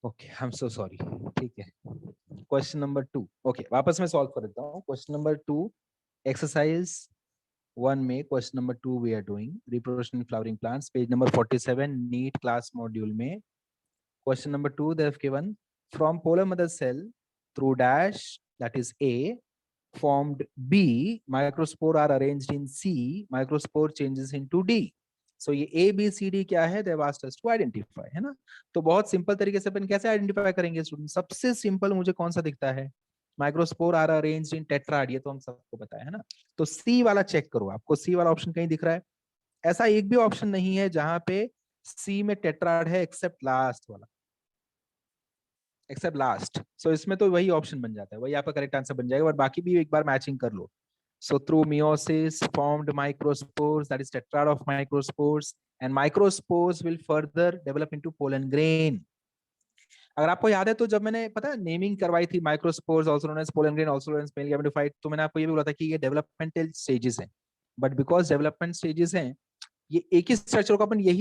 Okay, I am so sorry. ठीक है, question number 2। Okay, वापस मैं सॉल्व कर देता हूँ। क्वेश्चन नंबर 2, एक्सरसाइज 1 में question number 2 we are doing reproduction in flowering plants, page number 47, NEET class module में। Question number 2 they have given from polar mother cell through dash, that is A, formed B, microspore are arranged in C, microspore changes into D. So ये A B C D क्या है, they have asked us to identify, है ना। तो बहुत simple तरीके से अपन कैसे आइडेंटिफाई करेंगे स्टूडेंट? सबसे सिंपल मुझे कौन सा दिखता है? Microspore are arranged in tetrad, ये तो हम सबको पता है ना। तो सी वाला चेक करो, आपको सी वाला ऑप्शन कहीं दिख रहा है? ऐसा एक भी ऑप्शन नहीं है जहां पे सी में टेट्राड है एक्सेप्ट लास्ट वाला, एक्सेप्ट लास्ट। सो इसमें तो वही ऑप्शन बन जाता है, वही आपका करेक्ट आंसर बन जाएगा। और बाकी भी एक बार मैचिंग कर लो। So through meiosis formed microspores, that is tetrad of microspores, and microspores will further develop into pollen grain. अगर आपको याद है तो जब मैंने पता है नेमिंग करवाई थी, microspores also known as pollen grain also known as male gametophyte, तो मैंने आपको ये भी बोला था कि ये डेवलपमेंटल स्टेजेस हैं। बट बिकॉज डेवलपमेंट स्टेजेस हैं, ये एक ही स्ट्रक्चर को अपन ये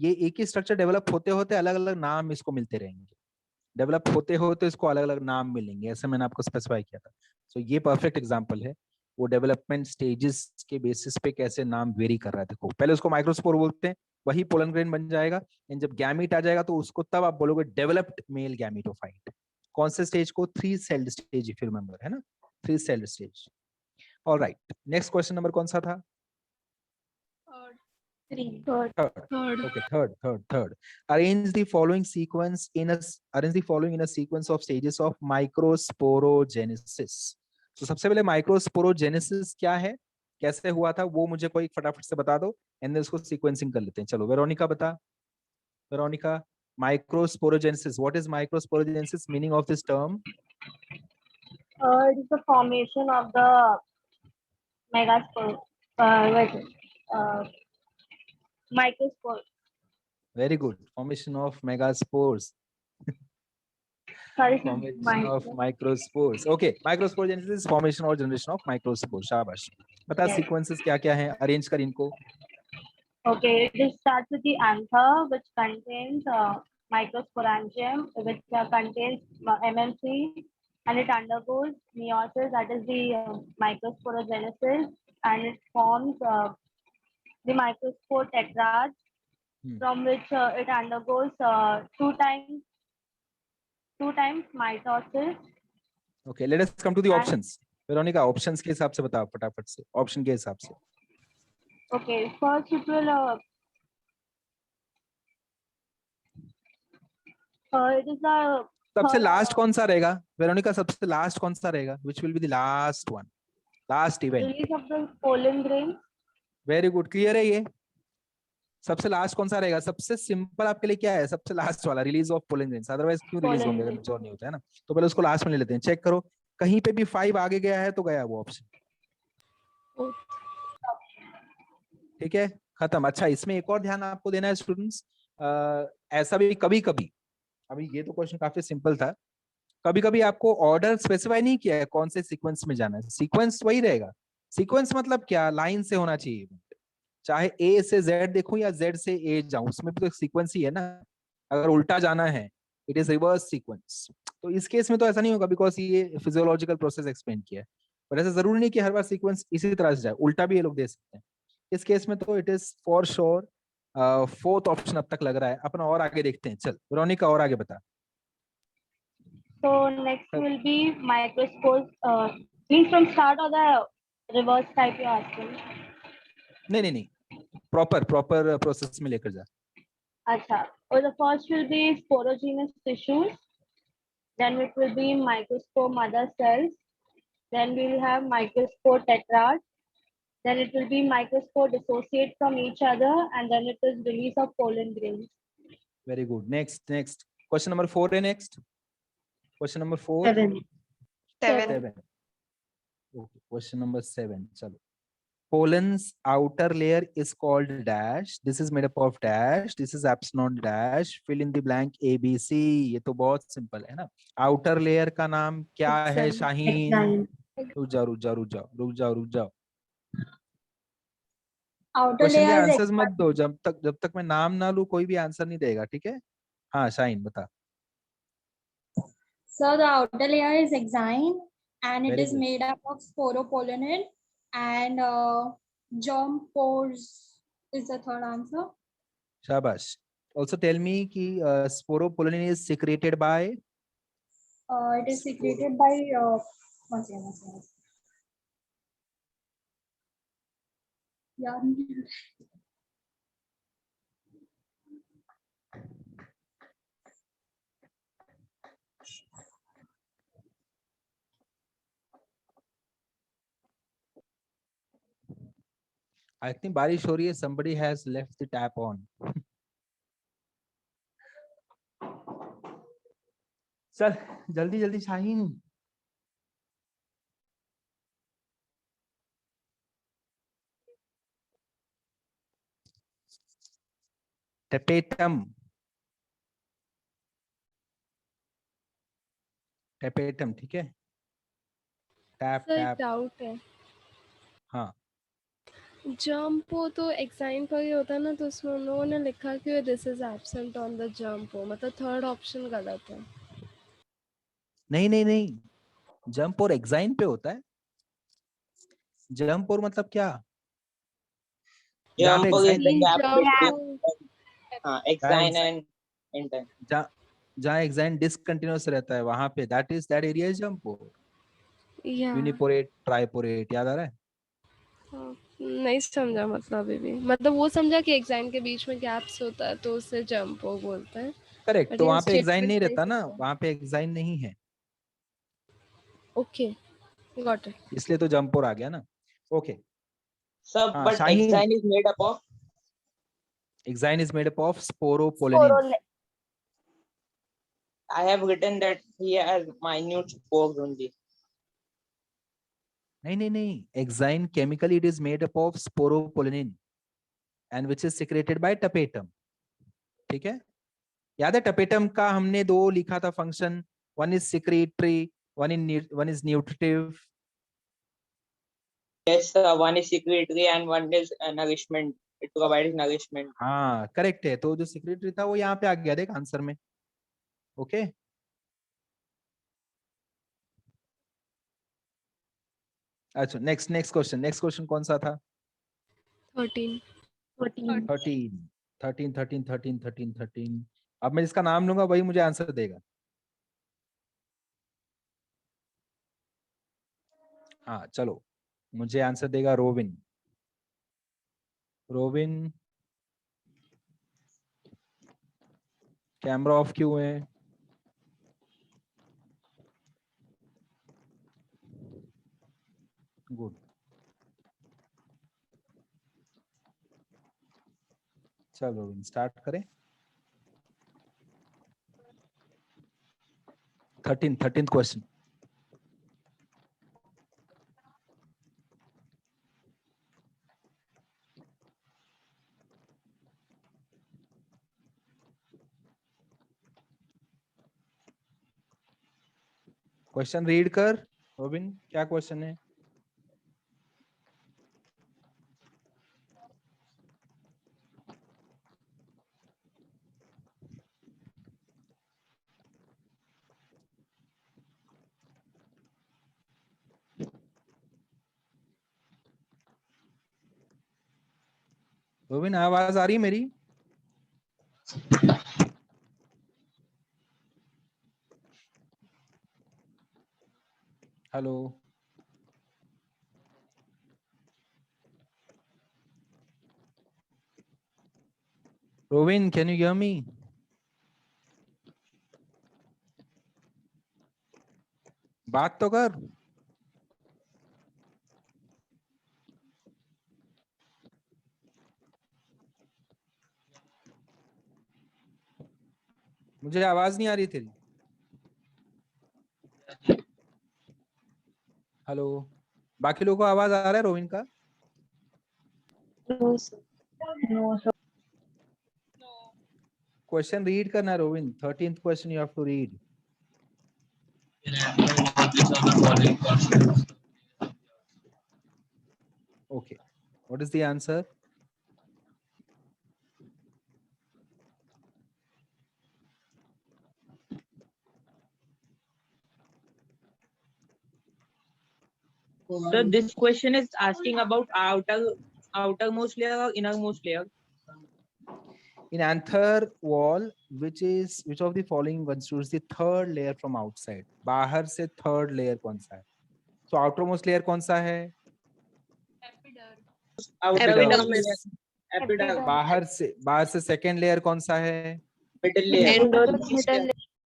एक ही स्ट्रक्चर डेवलप होते होते अलग अलग नाम इसको मिलते रहेंगे। डेवलप होते होते इसको अलग अलग नाम मिलेंगे, ऐसे मैंने आपको स्पेसिफाई किया था। सो ये परफेक्ट एग्जांपल है वो डेवलपमेंट स्टेजेस के बेसिस पे कैसे नाम वेरी कर रहा है। देखो, पहले उसको माइक्रोस्पोर बोलते हैं, वही पोलन ग्रेन बन जाएगा, एंड जब गैमीट आ जाएगा तो उसको तब आप बोलोगे डेवलप्ड मेल गैमीटोफाइट। कौन से स्टेज को? 3 sailed stage, if you remember, है ना, 3 sailed stage. Alright, next question number कौन सा था? Third. Okay, third. Arrange the following in a sequence of stages of microsporogenesis. तो सबसे पहले माइक्रोस्पोरोजेनेसिस क्या है, कैसे हुआ था, वो मुझे कोई फटाफट से बता दो, एंड उसको सीक्वेंसिंग कर लेते हैं। चलो वेरोनिका बता। Veronica, microsporogenesis, what is microsporogenesis, meaning of this term? It is the formation of the megaspore. Microspore. Very good, formation of megaspores. Sorry, Formation of microspores. Okay, microsporogenesis is formation or generation of microspores. शाबाश। बता Yes. Sequences क्या क्या हैं, arrange कर इनको। Okay, it starts with the anther, which contains microsporangium, which contains MMC, and it undergoes meiosis, that is the microsporogenesis, and it forms the microspore tetrad, from which it undergoes two times mitosis. Okay, let us come to the options. Veronica, options के हिसाब से बताओ फटाफट से, option के हिसाब से। Okay, first it will it is the सबसे लास्ट कौन सा रहेगा वेरोनिका? सबसे लास्ट कौन सा रहेगा? Which will be the last one, last event? release of the pollen grain. Very good, clear है ये? सबसे लास्ट कौन सा रहेगा? सबसे सिंपल आपके लिए क्या है? सबसे लास्ट वाला, release of pollen grains. Otherwise क्यों रिलीज होंगे अगर मैच्योर नहीं होता है ना? तो पहले उसको लास्ट में ले लेते हैं। चेक करो, कहीं पे भी 5 आगे गया है तो गया वो ऑप्शन। ठीक है, खत्म। अच्छा, इसमें एक और ध्यान आपको देना है स्टूडेंट्स, ऐसा भी कभी कभी, अभी ये तो क्वेश्चन काफी सिंपल था, कभी कभी आपको ऑर्डर स्पेसिफाई नहीं किया है कौन से सीक्वेंस में जाना है, सीक्वेंस वही रहेगा। सीक्वेंस मतलब क्या? लाइन से होना चाहिए, चाहे ए से जेड देखूं या जेड से ए जाऊं, उसमें भी तो एक सीक्वेंस ही है ना। अगर उल्टा जाना है, इट इज रिवर्स सीक्वेंस। तो इस केस में तो ऐसा नहीं होगा, बिकॉज ये फिजियोलॉजिकल प्रोसेस एक्सप्लेन किया है। बट ऐसा जरूरी नहीं कि हर बार सीक्वेंस इसी तरह से जाए, उल्टा भी ये लोग दे सकते हैं। इस केस में तो it is for sure fourth option अब तक लग रहा है। अपना और आगे देखते हैं, चल रोनिका और आगे बता। So next will be microspores. Means from start or the reverse type you are asking? नहीं, प्रॉपर प्रोसेस में लेकर जा। अच्छा, or the first will be sporogenous tissues, then it will be microspore mother cells, then we will have microspore tetrad, then it will be microspore dissociate from each other, and then it is release of pollen grains. Very good. Next. Question number 4 है next. Question number 4. 7. Okay. Question number 7. चलो. Pollen's outer layer is called dash. This is made up of dash. This is epsilon dash. Fill in the blank A B C. ये तो बहुत simple है ना। Outer layer का नाम क्या है शाहीन? रुक जाओ। क्वेश्चन के आंसर्स मत दो, जब तक मैं नाम ना लूं कोई भी आंसर नहीं देगा, ठीक है? हाँ शाहीन बता। So the outer layer is exine and it Very is good. made up of sporopollenin and germ pores is the third answer. Shabash. Also tell me ki sporopollen is secreted by It is secreted by one second. Yeah. I think बारिश हो रही है. Somebody has left the tap on. चल जल्दी जल्दी Shaheen. Tapetum. Tapetum, ठीक है. Tap sir एक tap. डाउट है, हाँ. जंपो तो एक्साइन पर ही होता है ना, तो उसमें उन लोगों ने लिखा कि this is absent on the jumbo, मतलब थर्ड ऑप्शन गलत है. नहीं नहीं नहीं. जंप और एक्साइन पे होता है. जंप और मतलब क्या? जहाँ पे Jump is एक्साइन the नहीं. gap जंपो between exine and intine. जहाँ एक्साइन डिसकंटिन्यूअस रहता है वहां पे that area is जंप. या यूनिपोरेट ट्राइपोरेट याद आ रहा है? नहीं समझा, मतलब अभी भी, मतलब वो समझा कि एग्जाम के बीच में गैप्स होता है तो उसे जंपो बोलते हैं. करेक्ट. But तो ये वहां पे एक्साइन statement नहीं सही रहता ना, समझा. वहां पे एक्साइन नहीं है, ओके, गॉट इट. इसलिए तो जंपोर आ गया ना. ओके. So, हाँ but Shaheen. exine is made up of exine is made up of sporopollenin. I have written that he has minute spores only. नहीं नहीं नहीं. Exine chemically it is made up of sporopollenin and which is secreted by tapetum. ठीक है. याद है tapetum का हमने दो लिखा था function. One is secretory, one is nutritive. Yes, one is secretory and one is nourishment. It provides nourishment. हाँ करेक्ट है. तो जो सिक्रेटरी था वो यहाँ पे आ गया देख आंसर में. ओके. अच्छा नेक्स्ट क्वेश्चन कौन सा था? 13. 13. अब मैं जिसका नाम लूंगा वही मुझे आंसर देगा. हाँ चलो, मुझे आंसर देगा रोबिन. रोबिन कैमरा ऑफ क्यों है? गुड. चलो रोबिन स्टार्ट करें. 13th question. क्वेश्चन रीड कर रोबिन. क्या क्वेश्चन है? रोबिन आवाज आ रही है मेरी? Hello. Robin can you hear me? बात तो कर. मुझे आवाज नहीं आ रही तेरी. हेलो. बाकी लोगों को आवाज आ रहा है रोबिन का? क्वेश्चन रीड करना Robin. 13th question you have to read. Okay. What is the answer? So this question is asking about outermost layer or innermost layer. In anther wall, which of the following constitutes the third layer from outside? बाहर से third layer कौन सा है? So outermost layer कौन सा है? Outermost Epidermis. layer. Epidermis. बाहर से second layer कौन सा है? Middle layer.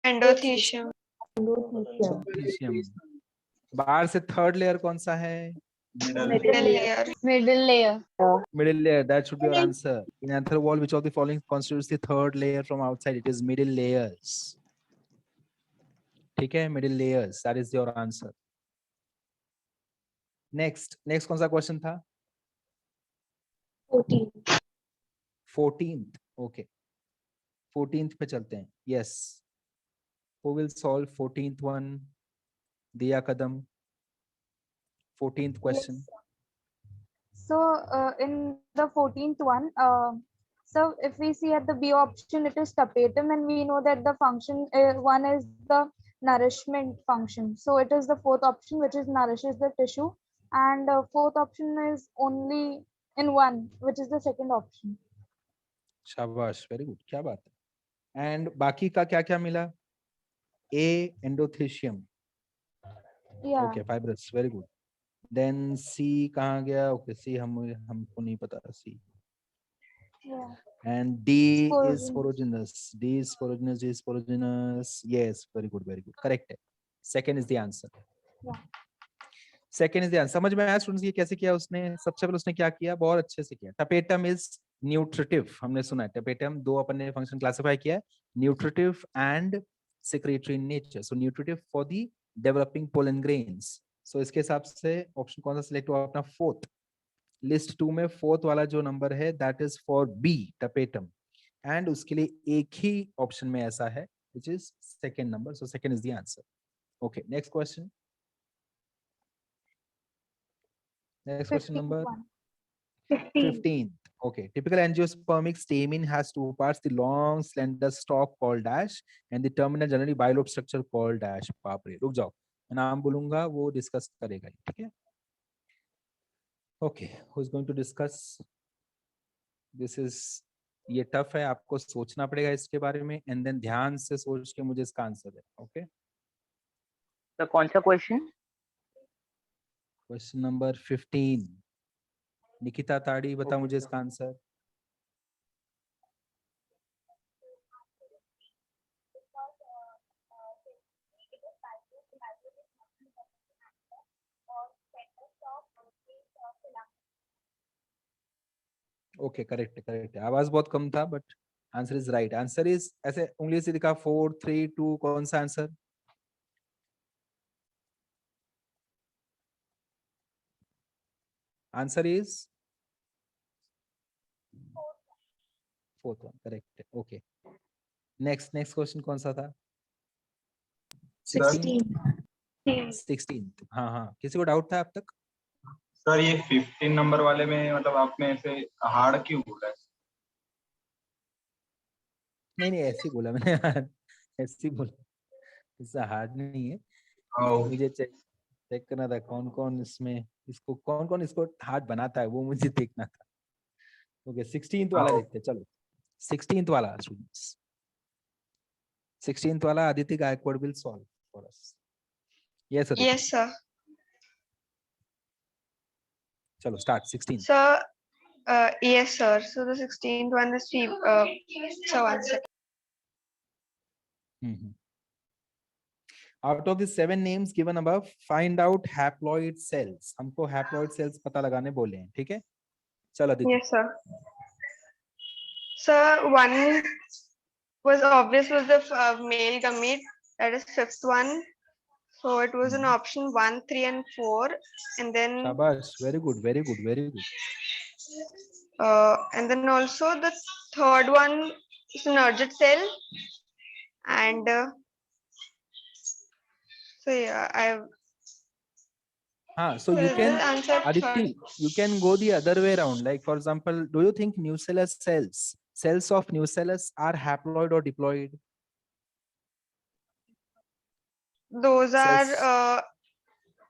Endothecium. Endothecium. बाहर से third layer कौन सा है? Middle layer. Middle layer. Middle layer. That should be your answer. In anther wall, which of the following constitutes the third layer from outside? It is middle layers. ठीक है, middle layers. That is your answer. Next कौन सा question था? 14th. Okay. 14th पे चलते हैं. Yes. Who will solve 14th one? Diya Kadam. 14th question. So in the 14th one, so if we see at the B option, it is tapetum, and we know that the function one is the nourishment function. So it is the fourth option, which is nourishes the tissue, and fourth option is only in one, which is the second option. शाबाश, very good. क्या बात है? And बाकी का क्या क्या मिला? A, endothecium. Yeah. Okay, fibrous, very good. Then C कहाँ गया? Okay, C हमको नहीं पता C. Yeah. And D is Sporogenous. sporogenous. D is sporogenous. D is sporogenous. Yes, very good, very good. Correct. Second is the answer. Yeah. Second is the answer. समझ में आया students ये कैसे किया उसने? सबसे पहले उसने क्या किया? बहुत अच्छे से किया. Tapetum is nutritive. हमने सुना है. Tapetum दो अपन ने फंक्शन क्लासिफाई किया है. Nutritive and secretory in nature. So nutritive for the developing pollen grains. So इसके हिसाब से ऑप्शन कौन सा सिलेक्ट हुआ अपना? फोर्थ. लिस्ट 2 में फोर्थ वाला जो नंबर है that is for B, tapetum. And उसके लिए एक ही ऑप्शन में ऐसा है which is second number. So second is the answer. Okay, next question. Next question number 15. Okay, typical angiospermic stamen has two parts: the long slender stalk called dash and the terminal generally bilobe structure called dash. बाप रे, रुक जाओ, मैं नाम बोलूंगा वो discuss करेगा, ठीक है? Okay, who is going to discuss? This is ये टफ है, आपको सोचना पड़ेगा इसके बारे में एंड देन ध्यान से सोच के मुझे इसका आंसर है. ओके, तो कौन सा क्वेश्चन? Question number 15. निकिता ताड़ी, बता मुझे इसका आंसर. Okay, correct correct. आवाज बहुत कम था but answer is right. Answer is ऐसे उंगली से दिखा 4 3 2. कौन सा answer? Answer is fourth one. Correct. Okay, next question कौन सा था? 16. हाँ हाँ, किसी को डाउट था अब तक? सर ये 15 नंबर वाले में मतलब आपने ऐसे हार्ड क्यों बोला है? नहीं ऐसे बोला मैंने यार, ऐसे बोला, इससे हार्ड नहीं है. मुझे चेक करना था कौन कौन इसको हार्ड बनाता है, वो मुझे देखना था. ओके, 16th वाला देखते हैं. चलो 16th वाला स्टूडेंट्स, 16th वाला Aditya Gaikwad will solve for us. Yes sir. Yes, sir. चलो start. 16. Sir, yes, sir. So the 16th one is so one second. Out of the 7 names given above, find out haploid cells. हमको haploid cells पता लगाने बोले हैं, ठीक है? चलो Aditya. Yes, sir. Sir, one was obvious was the male gamete, that is 5th one. So it was an option 1, 3, and 4, and then. शाबाश, very good, very good, very good. And then also the 3rd one is an urgent cell, and so yeah, So you can, answer Aditi, you can go the other way around. Like for example, do you think nucellus cells of nucellus are haploid or diploid? Those are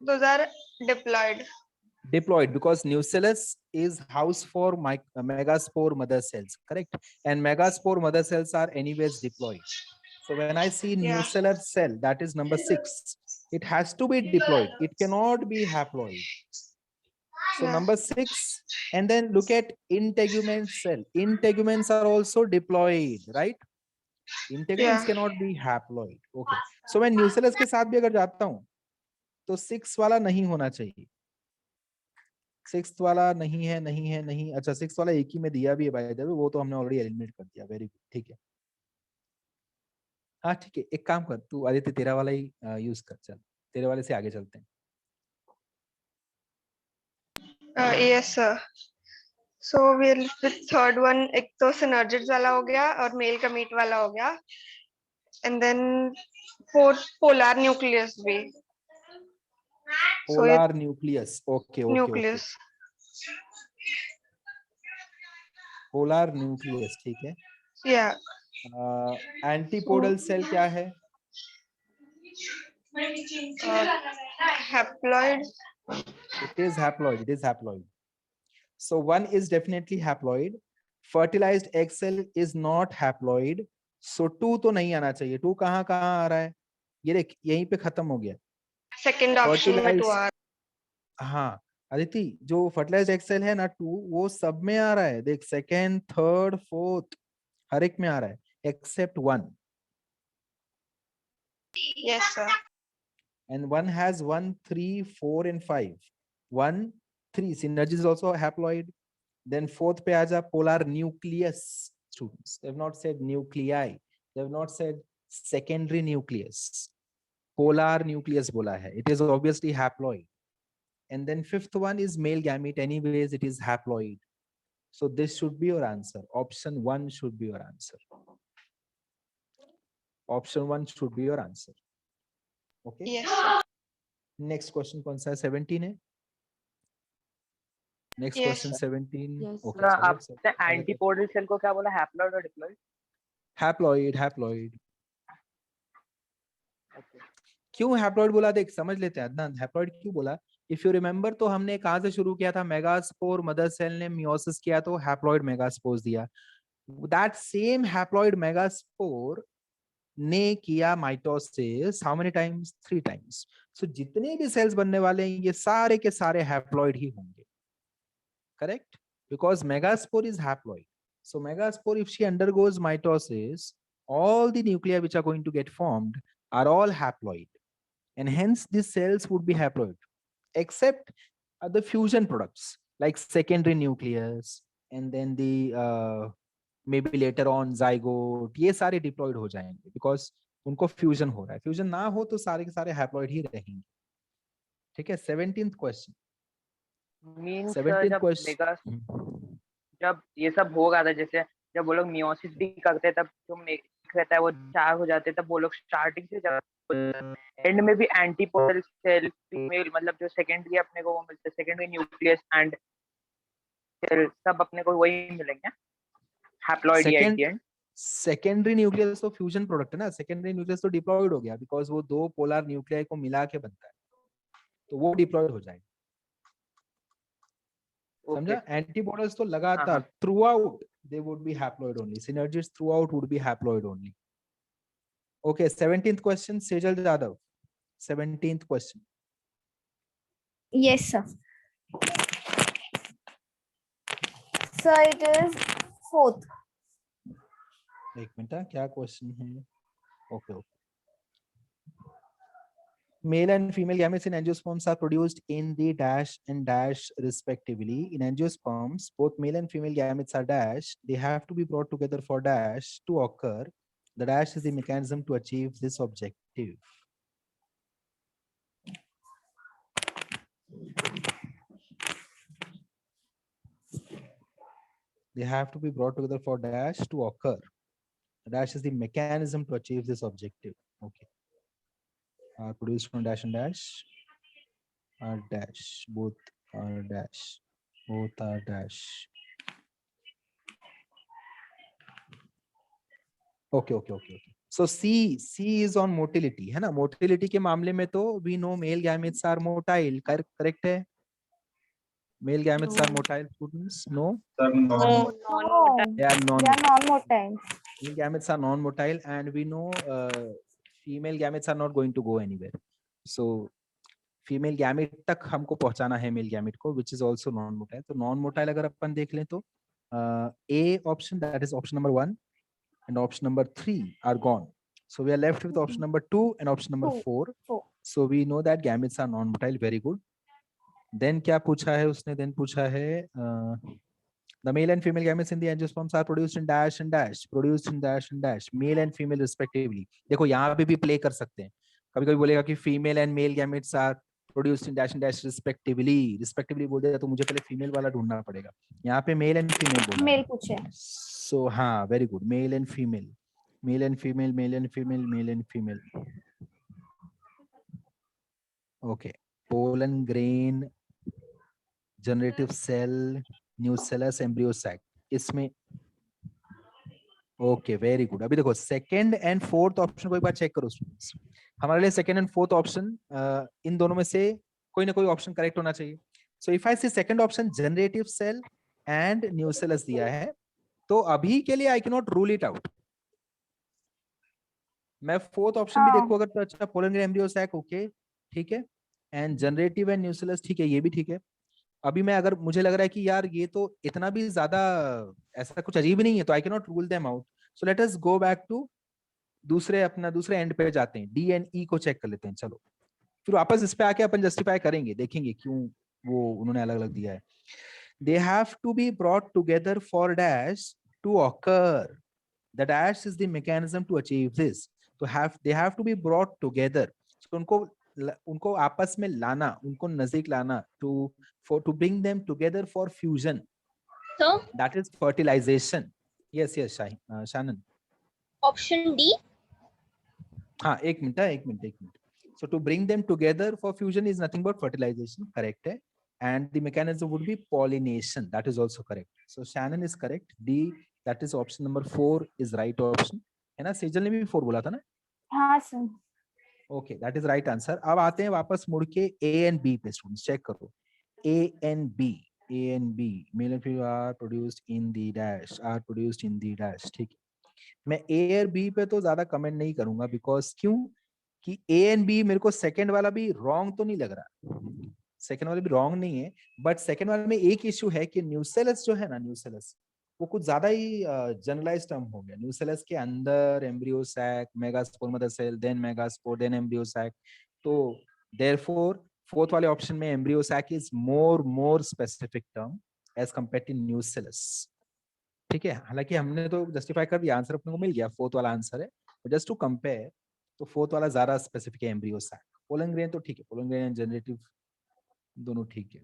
Those are diploid. Diploid, because nucellus is house for megaspore mother cells, correct? And megaspore mother cells are anyways diploid. So when I see Yeah. nucellar cell, that is number 6, it has to be diploid. It cannot be haploid. So Yeah. number 6, and then look at integument cell. Integuments are also diploid, right? Integuments Yeah. cannot be haploid. Okay. So when nucellus के साथ भी अगर जाता हूँ, तो 6 वाला नहीं होना चाहिए. 6th वाला नहीं है, नहीं है, नहीं. अच्छा 6th वाला एक ही में दिया भी है बाय द वे, वो तो हमने ऑलरेडी एलिमिनेट कर दिया. वेरी गुड, ठीक है. हाँ ठीक है, एक काम कर तू आदित्य, तेरा वाला ही यूज कर. चल तेरे वाले से आगे चलते हैं. Yes sir. So we'll with third one, एक तो synergids वाला हो गया और male gamete वाला हो गया, and then fourth polar nucleus भी. So ये polar nucleus. Okay okay okay. nucleus. Polar nucleus, ठीक है. Yeah. एंटीपोडल सेल क्या है? Haploid. It is haploid. It is haploid. So one is definitely haploid. Fertilized egg cell is not haploid. So 2 तो नहीं आना चाहिए. 2 कहाँ कहाँ आ रहा है? ये देख, यहीं पे खत्म हो गया. Second option में Fertilized. 2 आ. हाँ अदिति, जो फर्टिलाइज्ड egg cell है ना 2, वो सब में आ रहा है. देख, सेकेंड, थर्ड, फोर्थ, हर एक में आ रहा है except 1. Yes sir. And one has 1, 3, 4 and 5. 1, 3. Synergy is also haploid. Then fourth पे आजा, polar nucleus. Students, they have not said nuclei. They have not said secondary nucleus. Polar nucleus बोला है. It is obviously haploid. And then fifth one is male gamete. Anyways, it is haploid. So this should be your answer. Option 1 should be your answer. Option 1 should be your answer. Okay. Yes sir. Next question कौन सा है? 17 है. Next Yes, question sir. 17. Yes, Okay. Sir चलो, आपने antipodal cell को क्या बोला, haploid और डिप्लॉइड? Haploid, haploid. Okay. क्यों हैप्लॉइड बोला? देख समझ लेते हैं अदनान, हैप्लॉइड क्यों बोला. इफ यू रिमेंबर, तो हमने कहां से शुरू किया था? मेगास्पोर मदर सेल ने मियोसिस किया तो हैप्लॉइड मेगास्पोर्स दिया. दैट सेम हैप्लॉइड मेगास्पोर ने किया mitosis how many times? 3 times. So जितने भी सेल्स बनने वाले हैं ये सारे के सारे हैप्लॉइड ही होंगे. Correct? Because megaspore is haploid. So megaspore, if she undergoes mitosis, all the nuclei which are going to get formed are all haploid, and hence these cells would be haploid, except the fusion products like secondary nucleus, and then the maybe later on zygote. ये सारे diploid हो जाएंगे because उनको fusion हो रहा है. Fusion ना हो तो सारे के सारे haploid ही रहेंगे. ठीक है. 17th question. मीन्स 17th जब question. मेगा जब ये सब होगा था, जैसे जब वो लोग मियोसिस भी करते हैं तब जो रहता है वो 4 हो जाते हैं, तब वो लोग स्टार्टिंग से एंड में भी एंटीपोडल सेल फीमेल, मतलब जो सेकेंडरी अपने को वो मिलते हैं, सेकेंडरी न्यूक्लियस एंड सेल सब अपने को वही मिलेंगे haploid at the end. Secondary nucleus तो फ्यूजन प्रोडक्ट है ना. सेकेंडरी न्यूक्लियस तो डिप्लॉयड हो गया बिकॉज वो 2 पोलर न्यूक्लियाई को मिला के बनता है, तो वो डिप्लॉयड हो जाएगा. समझा? एंटीबॉडीज तो लगातार through out they would be haploid only. Synergies through out would be haploid only. Okay. 17th question, Sejal Yadav. 17th question. Yes, sir. Sir, it is 4th. एक मिनट, क्या क्वेश्चन है? Okay okay. Male and female gametes in angiosperms are produced in the dash and dash respectively. In angiosperms, both male and female gametes are dashed. They have to be brought together for dash to occur. The dash is the mechanism to achieve this objective. They have to be brought together for dash to occur. The dash is the mechanism to achieve this objective. Okay. Are produced from dash and dash. Are dash. Both are dash. Both are dash. Okay. So C is on motility, है ना? Motility के मामले में तो we know male gametes are motile, correct है? Male gametes are motile, students? No? Sir No, They are They are non-motile. male gametes are non-motile, and we know female gametes are not going to go anywhere. So female gamete तक हमको पहुंचाना है male gamete को, which is also non-motile. तो non-motile अगर अपन देख लें तो A option, that is option number 1 and option number 3 are gone. So we are left with option number 2 and option number 4. So we know that gametes are non-motile. Very good. Then क्या पूछा है उसने? Then पूछा है the male and female gametes in the angiosperms are produced in dash and dash, produced in dash and dash, male and female respectively. देखो यहाँ पे भी play कर सकते हैं. कभी-कभी बोलेगा कि female and male gametes are produced in dash and dash respectively. Respectively बोल दिया तो मुझे पहले female वाला ढूंढना पड़ेगा. यहाँ पे male and female बोला. Male पूछे. So हाँ, very good. Male and female, male and female, male and female, male and female. Okay. Pollen grain, generative cell, nucellus, embryo sac. इसमें ओके वेरी गुड. अभी देखो सेकंड एंड फोर्थ ऑप्शन को एक बार check करो students. हमारे लिए second and fourth option in दोनों में से कोई ना कोई ऑप्शन करेक्ट होना चाहिए. So if I see second option generative cell and nucellus दिया है, तो अभी के लिए I can not rule it out. मैं फोर्थ ऑप्शन भी देखूं अगर तो अच्छा, pollen grain embryo sac okay ठीक है, एंड जनरेटिव एंड न्यूसेलस ठीक है, ये भी ठीक है. अभी मैं अगर मुझे लग रहा है कि यार ये तो इतना भी ज्यादा ऐसा कुछ अजीब नहीं है, तो I can not rule them out. So let us go back to दूसरे एंड पे जाते हैं. डी एंड ई को चेक कर लेते हैं. चलो फिर वापस इस पे आके अपन जस्टिफाई करेंगे, देखेंगे क्यों वो उन्होंने अलग अलग दिया है. They have to be brought together for dash to occur. The dash is the mechanism to achieve this. तो they have to be brought together. उनको आपस में लाना, उनको नजदीक लाना, to bring them together for fusion. So that is fertilization. Yes Shannon. option D. हाँ एक minute. So to bring them together for fusion is nothing but fertilization, correct है, and the mechanism would be pollination. That is also correct. So Shannon is correct. D, that is option number 4 is right option. है ना? सेजल ने भी 4 बोला था ना? हाँ sir. Okay that is right answer. अब आते हैं वापस मुड़ के ए एंड बी पे. स्टूडेंट्स चेक करो A and B. Male and female are produced in the dash, are produced in the dash. ठीक है, मैं ए और बी पे तो ज्यादा कमेंट नहीं करूंगा, बिकॉज क्यों कि ए एंड बी मेरे को सेकंड वाला भी रॉन्ग तो नहीं लग रहा. सेकंड वाला भी रॉन्ग नहीं है, बट सेकंड वाले में एक इश्यू है कि न्यूसेलस जो है ना, न्यूसेलस वो कुछ ज्यादा ही जनरलाइज्ड टर्म हो गया. न्यूसेलस के अंदर embryo sac, megaspore mother cell, then megaspore, then embryo sac. तो देयरफॉर फोर्थ वाले ऑप्शन में embryo sac is more specific term as compared to nucellus. ठीक है, हालांकि हमने तो जस्टिफाई कर दिया, आंसर अपने को मिल गया, फोर्थ वाला आंसर है. जस्ट टू कंपेयर तो फोर्थ वाला ज्यादा स्पेसिफिक है, एम्ब्रियो सैक. पोलन ग्रेन तो ठीक है, पोलन ग्रेन एंड जनरेटिव दोनों ठीक है,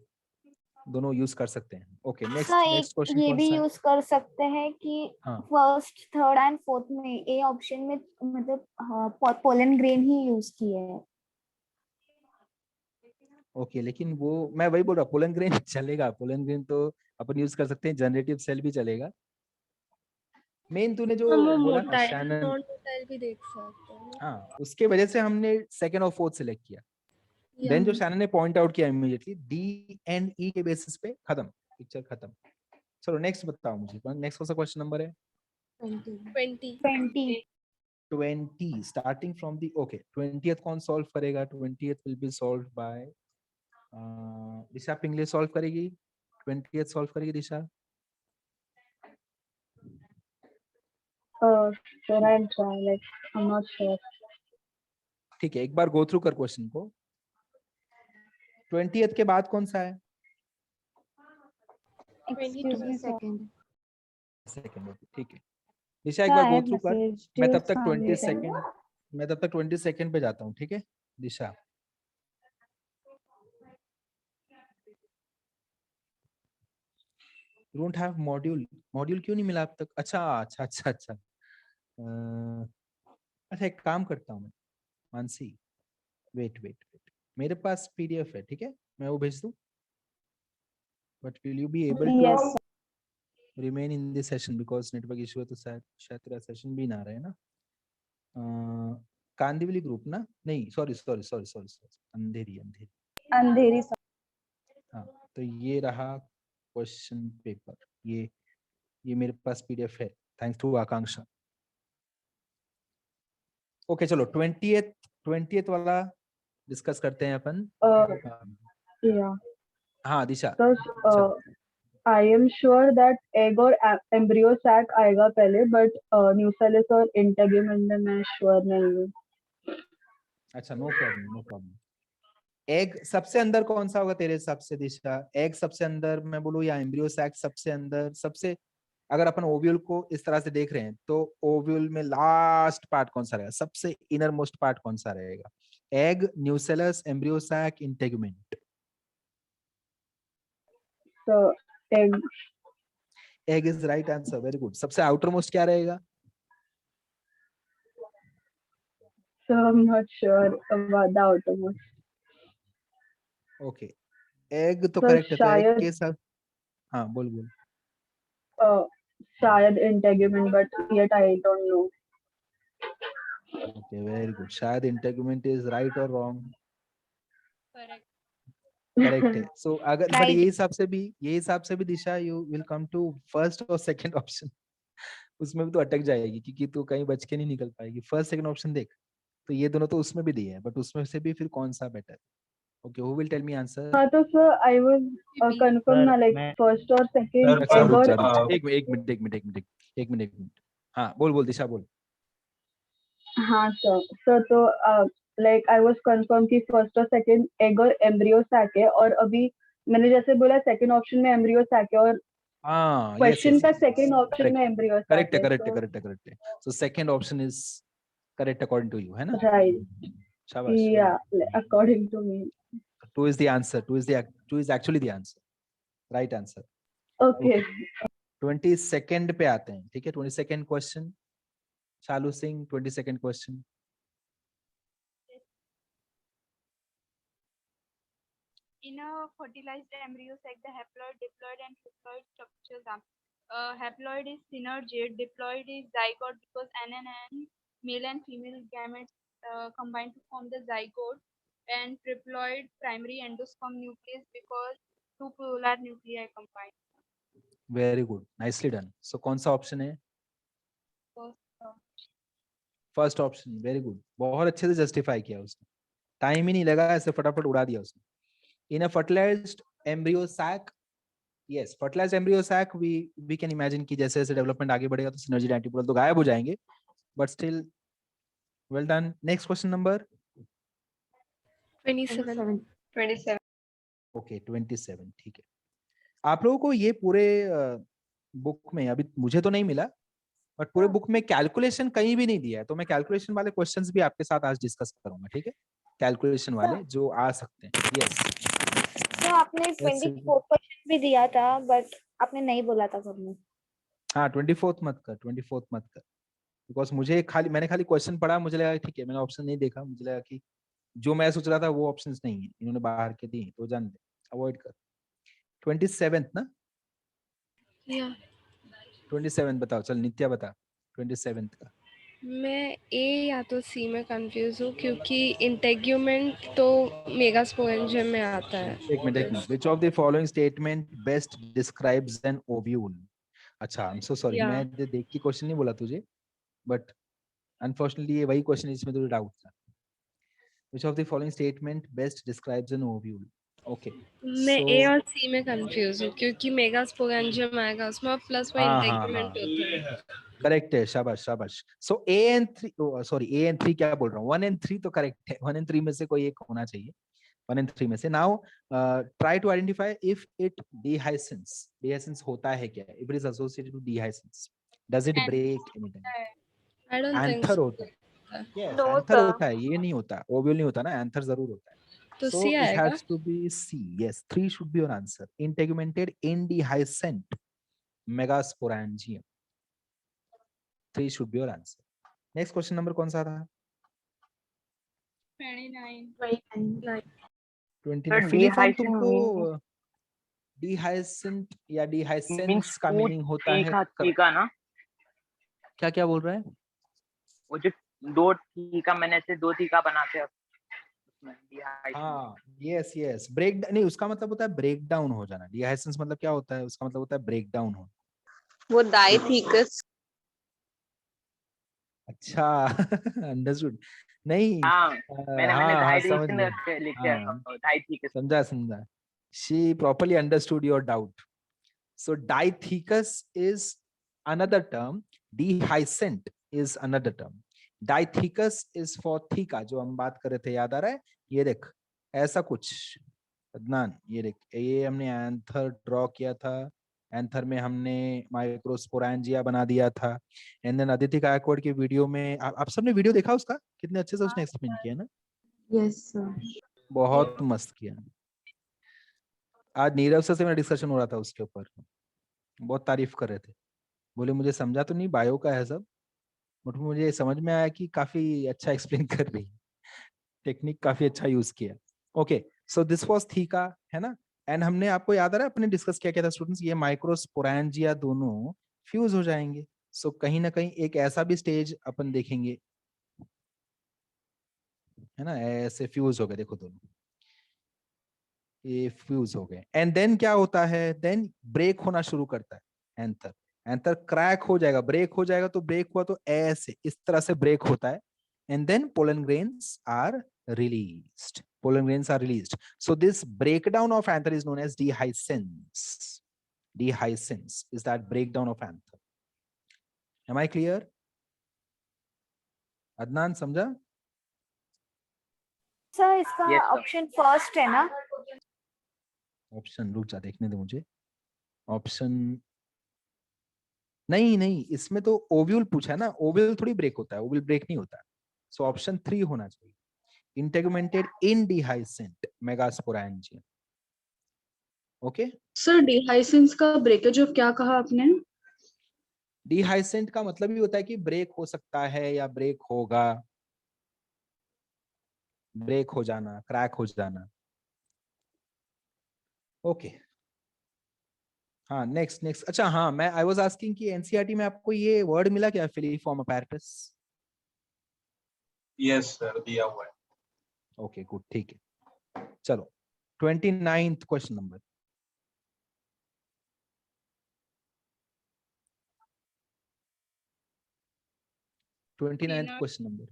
दोनों यूज कर सकते हैं. ओके नेक्स्ट क्वेश्चन ये भी यूज कर सकते हैं कि फर्स्ट, थर्ड एंड फोर्थ में ए ऑप्शन में मतलब पोलन ग्रेन ही यूज किए हैं. ओके लेकिन वो मैं वही बोल रहा, पोलन ग्रेन चलेगा, पोलन ग्रेन तो अपन यूज कर सकते हैं, जनरेटिव सेल भी चलेगा. मेन तूने जो बोला ना शैनन, नॉन-मोटाइल भी देख सकते हैं. हाँ उसके वजह से हमने सेकंड और फोर्थ सिलेक्ट किया. देन जो शैनन ने पॉइंट आउट किया इमीडिएटली, डी एंड ई के बेसिस पे खत्म, पिक्चर खत्म. चलो नेक्स्ट बताओ मुझे, नेक्स्ट कौन सा क्वेश्चन नंबर है? 20 starting from the. Okay 20th कौन सॉल्व करेगा? 20th will be solved by Disha Pingle. Solve करेगी 20th, सॉल्व करेगी दिशा? Should I try? Like, I'm not sure. ठीक है, एक बार गो थ्रू कर क्वेश्चन को. 20th के बाद कौन सा है? सेकंड. ठीक है दिशा, एक बार गो थ्रू कर. मैं तब तक 20 सेकंड पे जाता हूँ. ठीक है दिशा. You don't have मॉड्यूल क्यों नहीं मिला अब तक? अच्छा. अच्छा एक काम करता हूँ मैं, मानसी वेट, मेरे पास पीडीएफ है, ठीक है मैं वो भेज दूं. But will you be able to remain in this session because network issue है, तो शायद तेरा सेशन भी ना रहे ना. कांदिवली ग्रुप ना, नहीं sorry sorry sorry sorry sorry, Andheri Andheri. Andheri sir. हाँ, तो ये रहा क्वेश्चन पेपर, ये मेरे पास पीडीएफ है, थैंक्स टू आकांक्षा। ओके चलो 20th वाला डिस्कस करते हैं अपन। Yeah. हाँ दिशा, So, चलो। I am sure that egg और embryo sac आएगा पहले, but nucellus और integument में मैं sure नहीं हूँ। अच्छा no problem no problem. Egg सबसे अंदर कौन सा होगा तेरे हिसाब से दिशा? एग सबसे अंदर मैं बोलूँ या एम्ब्रियो सैक सबसे अंदर? सबसे, अगर अपन ओव्यूल को इस तरह से देख रहे हैं तो ओव्यूल में लास्ट पार्ट कौन सा रहेगा? सबसे इनर मोस्ट पार्ट कौन सा रहेगा? Egg, nucellus, embryo sac, integument? So egg. Egg is right answer, very good. सबसे आउटर मोस्ट क्या रहेगा? So I'm not sure about the outermost. Okay, egg तो So करेक्ट है, तो एग शायद के साथ, हाँ बोल बोल। शायद integument, but yet I don't know. Okay very good, शायद इंटेगुमेंट इज राइट और रॉन्ग? Correct. करेक्ट है। सो अगर बट Right. ये हिसाब से भी Disha you will come to first और सेकंड ऑप्शन। उसमें भी तो अटक जाएगी क्योंकि तू कहीं बच के नहीं निकल पाएगी। फर्स्ट सेकंड ऑप्शन देख, तो ये दोनों तो उसमें भी दिए हैं, बट उसमें से भी फिर कौन सा better? Okay, who will tell me answer? हाँ तो sir I was confirm ना like first और second अच्छा egg रुक और जा रुक जा, एक मिनट। हाँ बोल बोल दिशा बोल। हाँ sir तो like I was confirm कि first और second egg और embryo sac है, और अभी मैंने जैसे बोला second option में embryo sac है और हाँ question का second option में embryo sac करेक्ट है, है, करेक्ट है, so करेक्ट है, करेक्ट है। So second option is correct according to you, है ना? right, शाबाश। yeah, according to me. Two is the answer, two is actually the answer, right answer. Okay. 22nd पे आते हैं, ठीक है? 22nd क्वेश्चन, चालू Singh 22nd question. In a fertilized embryo sac, the haploid, diploid, and triploid structures are. Haploid is synergid, diploid is zygote because N and N, male and female gametes combine to form the zygote, and triploid primary endosperm nucleus because two polar nuclei combine. Very good, nicely done. So कौन सा option है? First, first option, very good, बहुत अच्छे से justify किया उसने, time ही नहीं लगा, ऐसे फटाफट उड़ा दिया उसने। In a fertilised embryo sac, yes fertilised embryo sac we can imagine कि जैसे जैसे डेवलपमेंट आगे बढ़ेगा तो सिनर्जी एंटीपोडल तो गायब हो जाएंगे, but still well done. Next question number 27। Okay 27, ठीक है। आप लोगों को ये पूरे बुक में, अभी मुझे तो नहीं मिला, बट पूरे बुक में कैलकुलेशन कहीं भी नहीं दिया है, तो मैं कैलकुलेशन वाले क्वेश्चंस भी आपके साथ आज डिस्कस करूंगा, ठीक है? कैलकुलेशन वाले जो आ सकते हैं। यस तो आपने 24 क्वेश्चन भी दिया था, बट आपने नहीं बोला था करने। हाँ 24th मत कर, 24th मत कर, बिकॉज मैंने खाली क्वेश्चन पढ़ा, मुझे लगा ठीक है, मैंने ऑप्शन नहीं देखा, मुझे लगा कि जो मैं सोच रहा था वो ऑप्शंस नहीं है, इन्होंने बाहर के दिए, तो जान दे, अवॉइड कर। 27th ना? 27 बताओ, चल नित्या बता 27th का। मैं ए या तो सी में कंफ्यूज हूँ क्योंकि इंटेग्यूमेंट तो मेगास्पोरेंजियम में आता है। एक minute. Which of the following statement best describes an ovule? अच्छा आई एम सो सॉरी, मैं देख के क्वेश्चन नहीं बोला तुझे, बट अनफॉर्चुनेटली ये वही क्वेश्चन है जिसमें तुझे डाउट था। Which of the following statement best describes an ovule? Okay मैं ए और सी में कंफ्यूज हूँ क्योंकि मेगास्पोरेंजियम आएगा उसमें और प्लस में इंटेग्यूमेंट होता है। करेक्ट है, शाबाश शाबाश। So A and 3, sorry A and 3 क्या बोल रहा हूँ, 1 एंड 3 तो करेक्ट है, 1 एंड 3 में से कोई एक होना चाहिए, 1 एंड 3 में से। Now try to identify if it dehiscence होता है क्या, if it is associated to dehiscence, does it break anytime? I don't think anther होता है, यस एंथर होता है, ये नहीं होता, ओव्यूल नहीं होता ना, एंथर जरूर होता है। तो So सी it आएगा। has to be C. Yes, 3 should be your answer. Integumented indehiscent megasporangium. 3 should be your answer. Next question number कौन सा था? 29. 29. फिलीफॉर्म तुमको डिहाइसेंट या डिहाइसेंस का मीनिंग होता है का ना? क्या बोल रहा है? वो जो दो थीका मैंने से दो थीका बनाते हैं उसमें हाँ यस यस ब्रेक नहीं, उसका मतलब होता है ब्रेक डाउन हो जाना। डिहाइसेंस मतलब क्या होता है, उसका मतलब होता है ब्रेक डाउन हो। वो डाइथीकस। अच्छा अंडरस्टूड। नहीं हाँ मैंने हाँ हाँ समझ डाइथीकस गया। लिखे हाँ हैं डाइथीकस। समझा समझा। She properly understood your doubt. So dithecus is another term. Dehiscent is another term. Dithecus is for theca, जो हम बात कर रहे थे, याद आ रहा है? ये देख ऐसा कुछ अदनान, ये देख ये हमने एंथर ड्रॉ किया था। एंथर में हमने माइक्रोस्पोरेंजिया बना दिया था। एंड देन अदिति गायकवाड़ की वीडियो में आप सबने वीडियो देखा उसका, कितने अच्छे से उसने एक्सप्लेन किया ना। Yes sir. बहुत मस्त किया। आज नीरव से मेरा डिस्कशन हो रहा था उसके ऊपर, बहुत तारीफ कर रहे थे। बोले मुझे समझा तो नहीं, बायो का है सब, बट मुझे समझ में आया कि काफी अच्छा एक्सप्लेन कर रही है, टेक्निक काफी अच्छा यूज किया। Okay so this was theca, है ना। एंड हमने, आपको याद आ रहा है अपने डिस्कस किया था स्टूडेंट्स, ये माइक्रोस्पोरेंजिया दोनों फ्यूज हो जाएंगे। सो कहीं ना कहीं एक ऐसा भी स्टेज अपन देखेंगे, है ना, ऐसे फ्यूज हो गए, देखो दोनों ये फ्यूज हो गए। एंड देन क्या होता है, देन ब्रेक होना शुरू करता है एंथर। एंथर क्रैक हो जाएगा, ब्रेक हो जाएगा। तो ब्रेक हुआ तो ऐसे इस तरह से ब्रेक होता है। And then pollen grains are released. Pollen grains are released. So this breakdown of anther is known as dehiscence. Dehiscence is that breakdown of anther. Am I clear? Adnan समझा? सर इसका Yes, sir. ऑप्शन फर्स्ट है ना? Option रुक जा, देखने दे मुझे। Option नहीं नहीं, इसमें तो ओव्यूल पूछा है ना, ओव्यूल थोड़ी ब्रेक होता है, ओव्यूल ब्रेक नहीं होता। सो ऑप्शन 3 होना चाहिए, इंटेगुमेंटेड इन डिहाइसेंट मेगास्पोरेंजियम। ओके सर डिहाइसेंस का ब्रेकेज ऑफ क्या कहा आपने? डिहाइसेंट का मतलब ही होता है कि ब्रेक हो सकता है या ब्रेक होगा, ब्रेक हो जाना, क्रैक हो जाना। ओके हाँ नेक्स्ट नेक्स्ट। अच्छा हाँ, मैं आई वाज आस्किंग कि एनसीईआरटी में आपको ये वर्ड मिला क्या, फिलीफॉर्म अपैरेटस? यस सर, दिया हुआ है। ओके गुड, ठीक है। चलो 29th question number. Question number.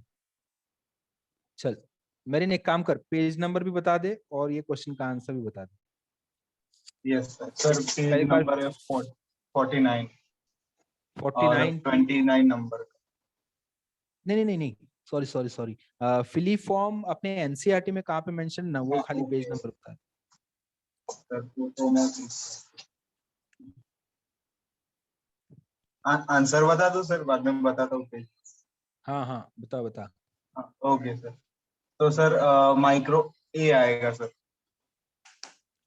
चल मेरे एक काम कर, पेज नंबर भी बता दे और ये क्वेश्चन का आंसर भी बता दे। Yes sir. Sir page number है 49 और 29 नंबर। नहीं नहीं नहीं, सॉरी सॉरी सॉरी, फिलीफॉर्म अपने एनसीईआरटी में कहाँ पे मेंशन ना, वो खाली पेज नंबर होता है। आंसर बता दो सर, बाद में बताता हूँ पेज। हाँ हाँ बता बता। Okay sir. तो सर माइक्रो ए आएगा सर,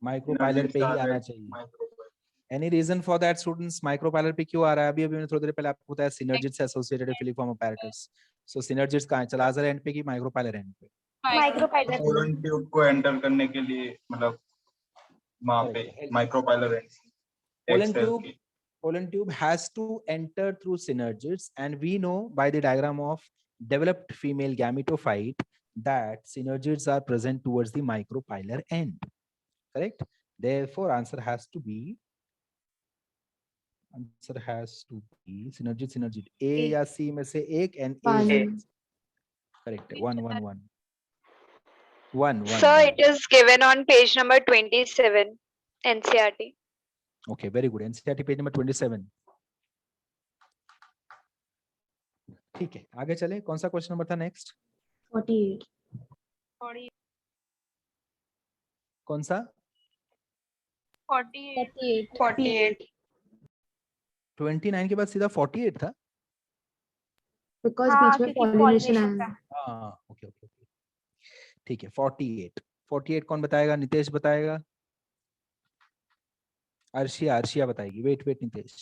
माइक्रोपाइलर पे ही आना चाहिए। Any reason for that students, micropylar पे क्यों आ रहा है? अभी अभी मैंने थोड़ी देर पहले आपको बताया, सिनर्जिट से एसोसिएटेड फिलीफॉर्म अपैरेटस। सो सिनर्जिट्स कहाँ है, चलाजर एंड पे कि माइक्रोपाइलर एंड पे? माइक्रोपाइलर। पोलन ट्यूब को एंटर करने के लिए, मतलब वहां पे micropylar and pollen tube has to enter through synergids, and we know by the diagram of developed female gametophyte that synergids are present towards the micropilar end, correct? Therefore answer has to be synergid A या C में से एक, and A is correct. 1 Sir, it is given on page number 27 NCERT. Okay, very good. NCERT page number 27. ठीक है, आगे चले। कौन सा क्वेश्चन नंबर था नेक्स्ट? 48। कौन सा? 48। 29 के बाद सीधा 48 था? बिकॉज़ बीच में पॉलिनेशन आया। हाँ ओके ओके ओके, ठीक है। 48 कौन बताएगा? नितेश बताएगा? अर्शिया बताएगी। वेट नितेश,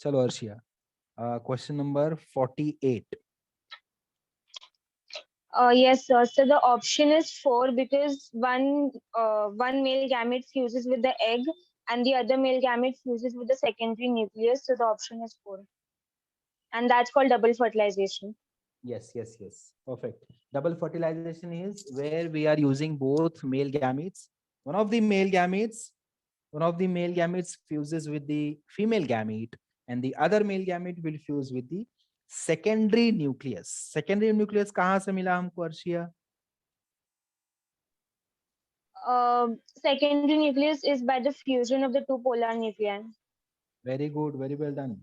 चलो Arshiya. Question number 48। Yes, sir. So the option is 4 because one male gamete fuses with the egg and the other male gamete fuses with the secondary nucleus. So the option is 4. and that's called double fertilization. Yes, yes, yes. Perfect. Double fertilization is where we are using both male gametes. One of the male gametes fuses with the female gamete, and the other male gamete will fuse with the secondary nucleus. Secondary nucleus कहाँ से मिला हमको Arshia? Secondary nucleus is by the fusion of the two polar nuclei. Very good, very well done.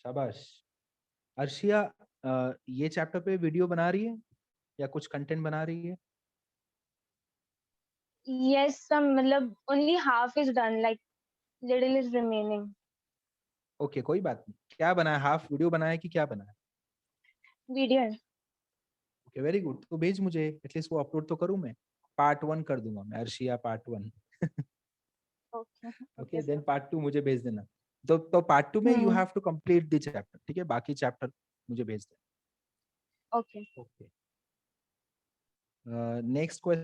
शाबाश. अर्शिया ये chapter पे video बना रही है या कुछ कंटेंट बना रही है? Yes, मतलब only half is done, like little is remaining. Okay, कोई बात नहीं. क्या बना है? हाफ वीडियो बना है कि क्या बना है? Video. Okay, very good. तो भेज मुझे, एटलीस्ट वो अपलोड तो करूं मैं. पार्ट 1 कर दूंगा मैं, Arshiya part 1. Okay. Okay, then part 2 मुझे भेज देना. तो पार्ट 2 में you have to complete the chapter. ठीक है, बाकी चैप्टर मुझे भेज देना. Okay. ओके. Next question.